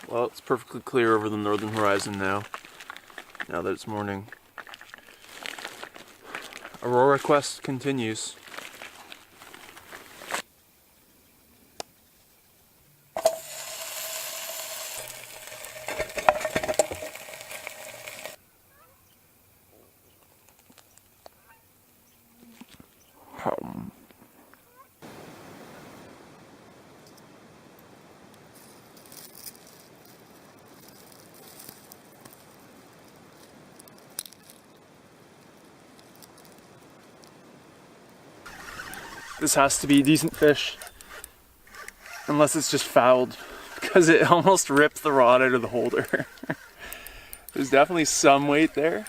Well, it's perfectly clear over the northern horizon now that it's morning. Aurora quest continues. This has to be decent fish, unless it's just fouled, because it almost ripped the rod out of the holder. There's definitely some weight there.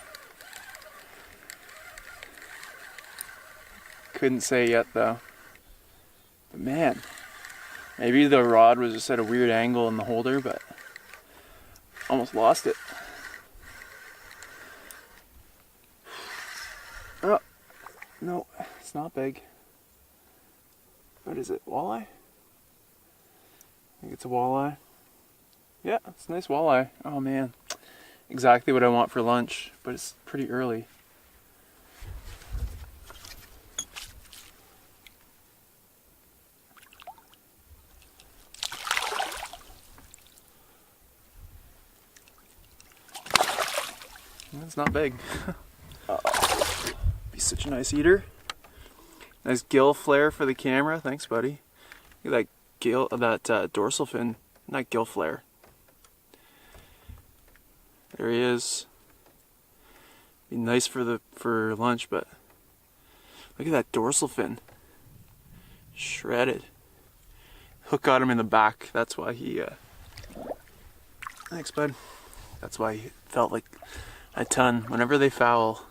Couldn't say yet though. But man, maybe the rod was just at a weird angle in the holder, but almost lost it. Oh, no, it's not big. What is it, walleye? I think it's a walleye. Yeah, it's a nice walleye. Oh man, exactly what I want for lunch, but it's pretty early. It's not big. Be such a nice eater. Nice gill flare for the camera. Thanks, buddy. Look at that gill, that dorsal fin. Not gill flare. There he is. Be nice for lunch, but look at that dorsal fin. Shredded. Hook got him in the back. That's why he. Thanks, bud. That's why he felt like a ton. Whenever they foul,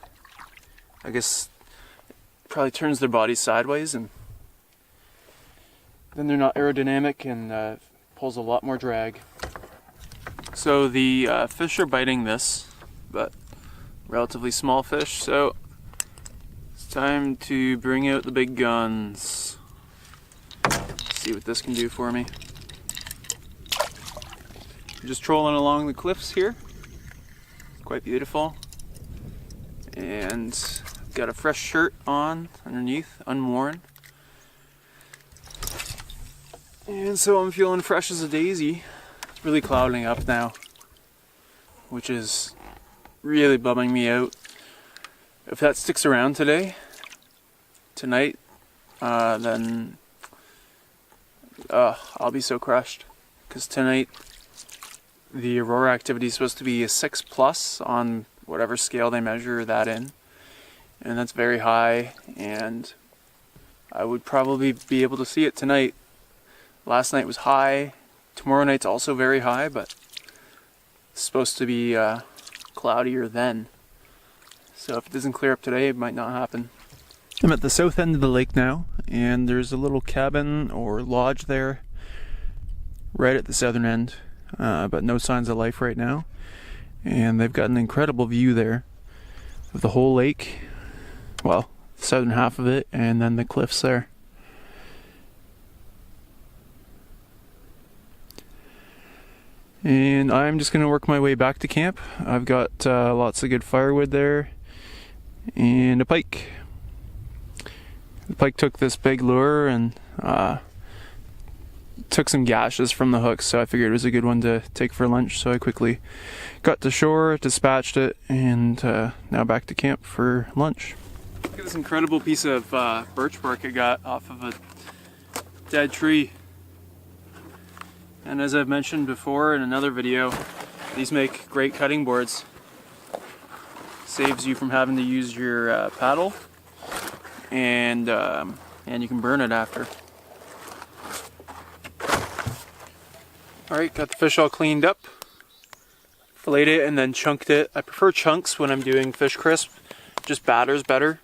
I guess. Probably turns their body sideways, and then they're not aerodynamic and pulls a lot more drag. So the fish are biting this, but relatively small fish, so it's time to bring out the big guns. See what this can do for me. I'm just trolling along the cliffs here. Quite beautiful. And got a fresh shirt on underneath, unworn. And so I'm feeling fresh as a daisy. It's really clouding up now, which is really bumming me out. If that sticks around tonight, then I'll be so crushed. Because tonight, the aurora activity is supposed to be a 6+ on whatever scale they measure that in. And that's very high, and I would probably be able to see it tonight. Last night was high. Tomorrow night's also very high, but it's supposed to be cloudier then. So if it doesn't clear up today, it might not happen. I'm at the south end of the lake now, and there's a little cabin or lodge there right at the southern end, but no signs of life right now. And they've got an incredible view there of the whole lake. Well, the southern half of it, and then the cliffs there. And I'm just going to work my way back to camp. I've got lots of good firewood there, and a pike. The pike took this big lure and took some gashes from the hook, so I figured it was a good one to take for lunch. So I quickly got to shore, dispatched it, and now back to camp for lunch. Look at this incredible piece of birch bark I got off of a dead tree. And as I've mentioned before in another video, these make great cutting boards. Saves you from having to use your paddle, and you can burn it after. Alright, got the fish all cleaned up. Filleted it and then chunked it. I prefer chunks when I'm doing fish crisp. Just batter's better.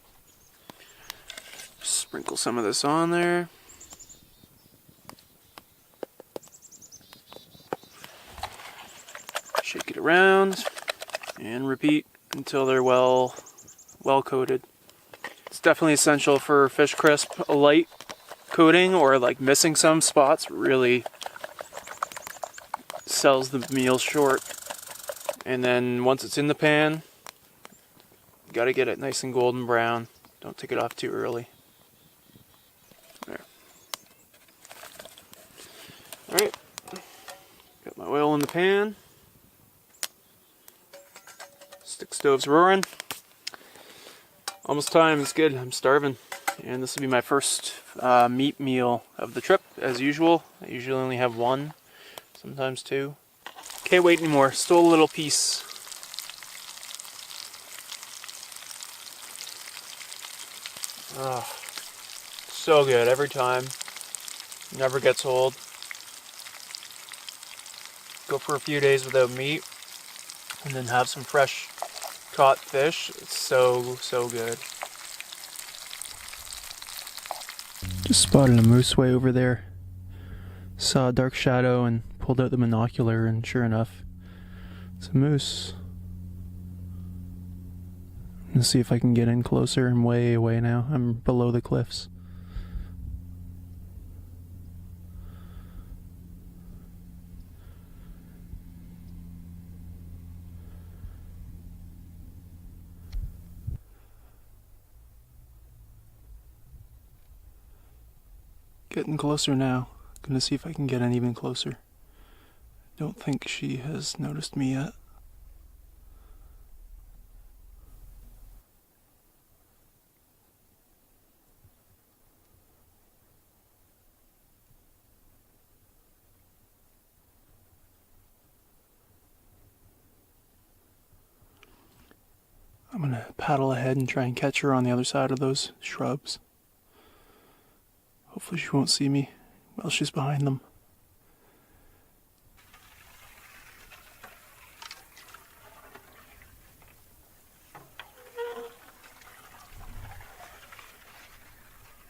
Sprinkle some of this on there. Shake it around and repeat until they're well coated. It's definitely essential for fish crisp. A light coating or like missing some spots really sells the meal short. And then once it's in the pan, you gotta get it nice and golden brown. Don't take it off too early. There. Alright, got my oil in the pan. Stick stove's roaring. Almost time, it's good, I'm starving. And this will be my first meat meal of the trip, as usual. I usually only have one, sometimes two. Can't wait anymore, stole a little piece. Oh, so good every time, never gets old. Go for a few days without meat, and then have some fresh caught fish. It's so good. Just spotted a moose way over there. Saw a dark shadow and pulled out the binocular, and sure enough, it's a moose. Let's see if I can get in closer. I'm way away now. I'm below the cliffs. Getting closer now. Gonna see if I can get in even closer. Don't think she has noticed me yet. I'm gonna paddle ahead and try and catch her on the other side of those shrubs. Hopefully she won't see me while she's behind them.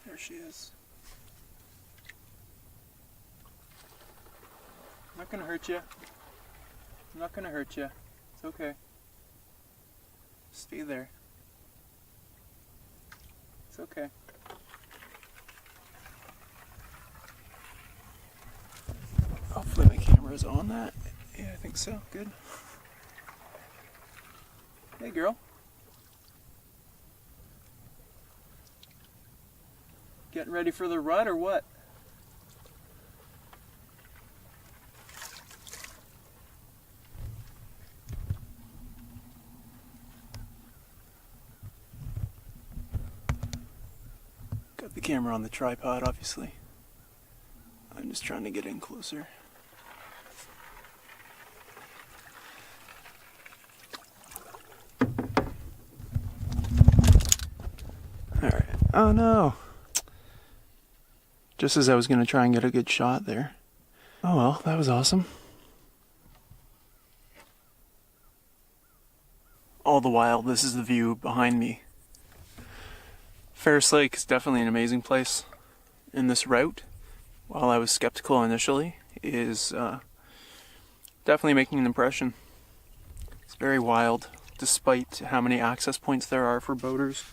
There she is. I'm not gonna hurt you. I'm not gonna hurt you. It's okay. Stay there. It's okay. Hopefully my camera's on that. Yeah, I think so. Good. Hey girl. Getting ready for the rut or what? Got the camera on the tripod, obviously. I'm just trying to get in closer. Alright. Oh no! Just as I was going to try and get a good shot there. Oh well, that was awesome. All the while, this is the view behind me. Ferris Lake is definitely an amazing place. And this route, while I was skeptical initially, is definitely making an impression. It's very wild, despite how many access points there are for boaters.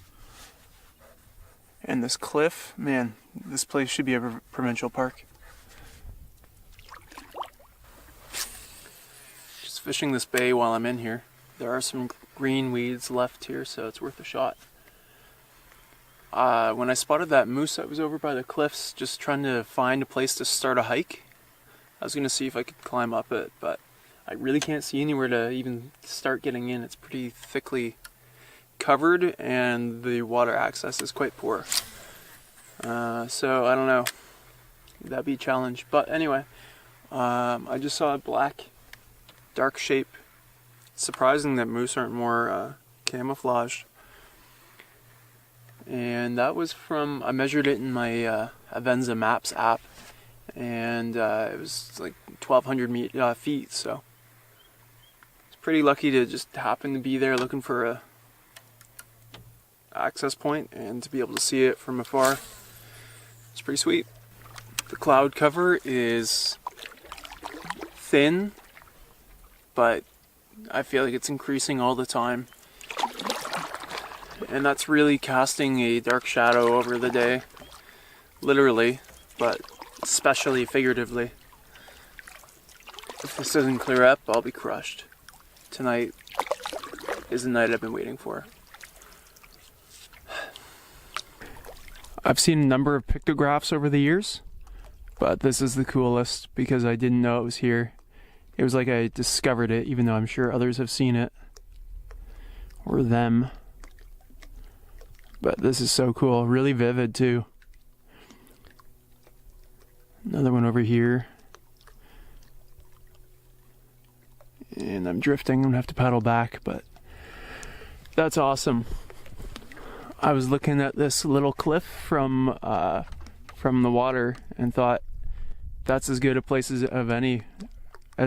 And this cliff, man, this place should be a provincial park. Just fishing this bay while I'm in here. There are some green weeds left here, so it's worth a shot. When I spotted that moose, I was over by the cliffs just trying to find a place to start a hike. I was going to see if I could climb up it, but I really can't see anywhere to even start getting in. It's pretty thickly covered and the water access is quite poor. So I don't know. That'd be a challenge. But anyway, I just saw a black, dark shape. It's surprising that moose aren't more camouflaged. And that was from, I measured it in my Avenza Maps app, and it was like 1,200 feet, so it's pretty lucky to just happen to be there looking for a access point and to be able to see it from afar. It's pretty sweet. The cloud cover is thin, but I feel like it's increasing all the time. And that's really casting a dark shadow over the day. Literally, but especially figuratively. If this doesn't clear up, I'll be crushed. Tonight is the night I've been waiting for. I've seen a number of pictographs over the years, but this is the coolest because I didn't know it was here. It was like I discovered it, even though I'm sure others have seen it. Or them. But this is so cool. Really vivid too. Another one over here. And I'm drifting. I'm gonna have to paddle back, but that's awesome. I was looking at this little cliff from the water and thought that's as good a place as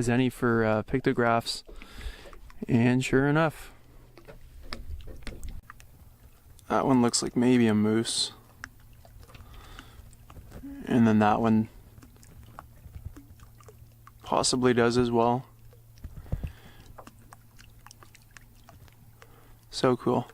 any for pictographs. And sure enough, that one looks like maybe a moose. And then that one possibly does as well. So cool.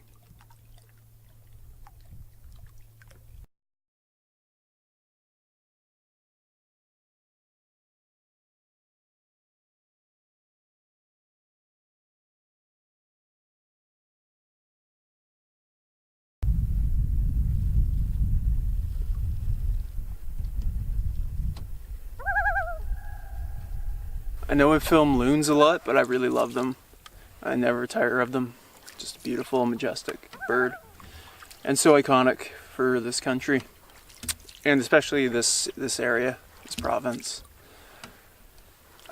I know I film loons a lot, but I really love them. I never tire of them. Just beautiful, majestic bird. And so iconic for this country. And especially this area, this province.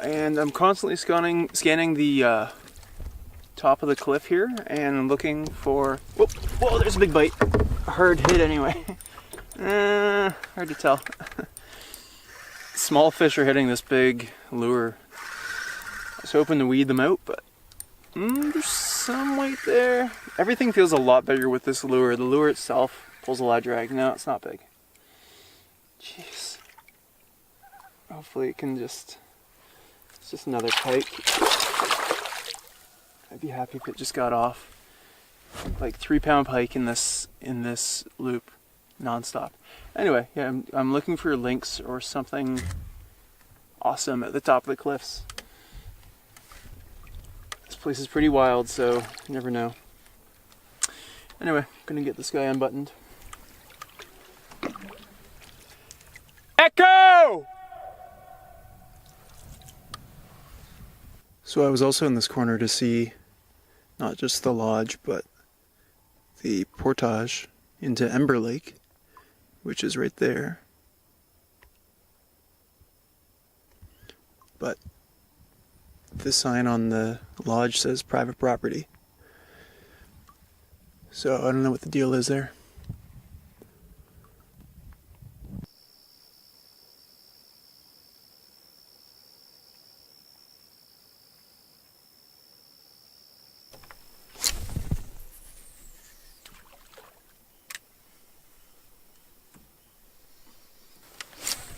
And I'm constantly scanning the top of the cliff here and looking for... Whoa, there's a big bite. A hard hit anyway. Hard to tell. Small fish are hitting this big lure. I was hoping to weed them out, but there's some weight there. Everything feels a lot bigger with this lure. The lure itself pulls a lot of drag. No, it's not big. Jeez. Hopefully it can just... It's just another pike. I'd be happy if it just got off. Like 3-pound pike in this loop, non-stop. Anyway, yeah, I'm looking for links or something awesome at the top of the cliffs. This place is pretty wild, so you never know. Anyway, I'm gonna get this guy unbuttoned. Echo! So I was also in this corner to see not just the lodge, but the portage into Ember Lake, which is right there. But this sign on the lodge says private property. So I don't know what the deal is there.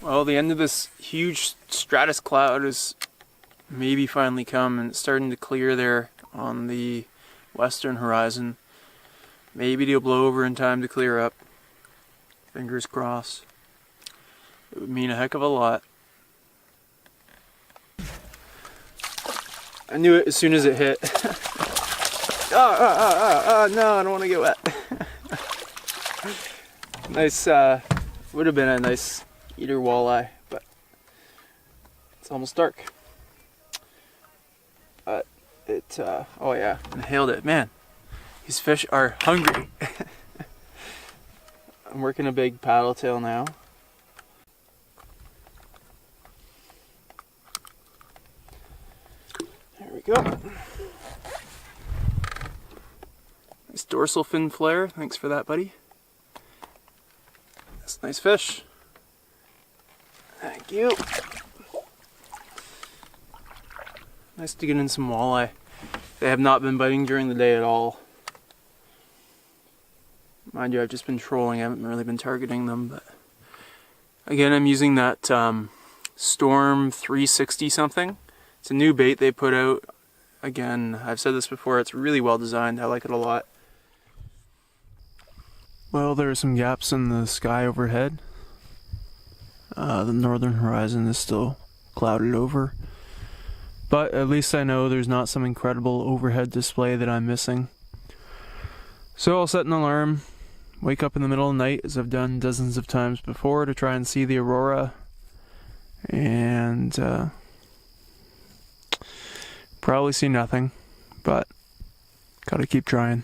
Well, the end of this huge stratus cloud is maybe finally come, and it's starting to clear there on the western horizon. Maybe it'll blow over in time to clear up. Fingers crossed. It would mean a heck of a lot. I knew it as soon as it hit. No, I don't want to get wet. Nice, would have been a nice eater walleye, but it's almost dark. But it, oh yeah, inhaled it. Man, these fish are hungry. I'm working a big paddle tail now. There we go. Nice dorsal fin flare. Thanks for that, buddy. That's a nice fish. Thank you. Nice to get in some walleye. They have not been biting during the day at all. Mind you, I've just been trolling. I haven't really been targeting them, but again, I'm using that Storm 360 something. It's a new bait they put out. Again, I've said this before, it's really well designed. I like it a lot. Well, there are some gaps in the sky overhead. The northern horizon is still clouded over. But at least I know there's not some incredible overhead display that I'm missing. So I'll set an alarm, wake up in the middle of the night, as I've done dozens of times before, to try and see the aurora, and probably see nothing, but gotta keep trying.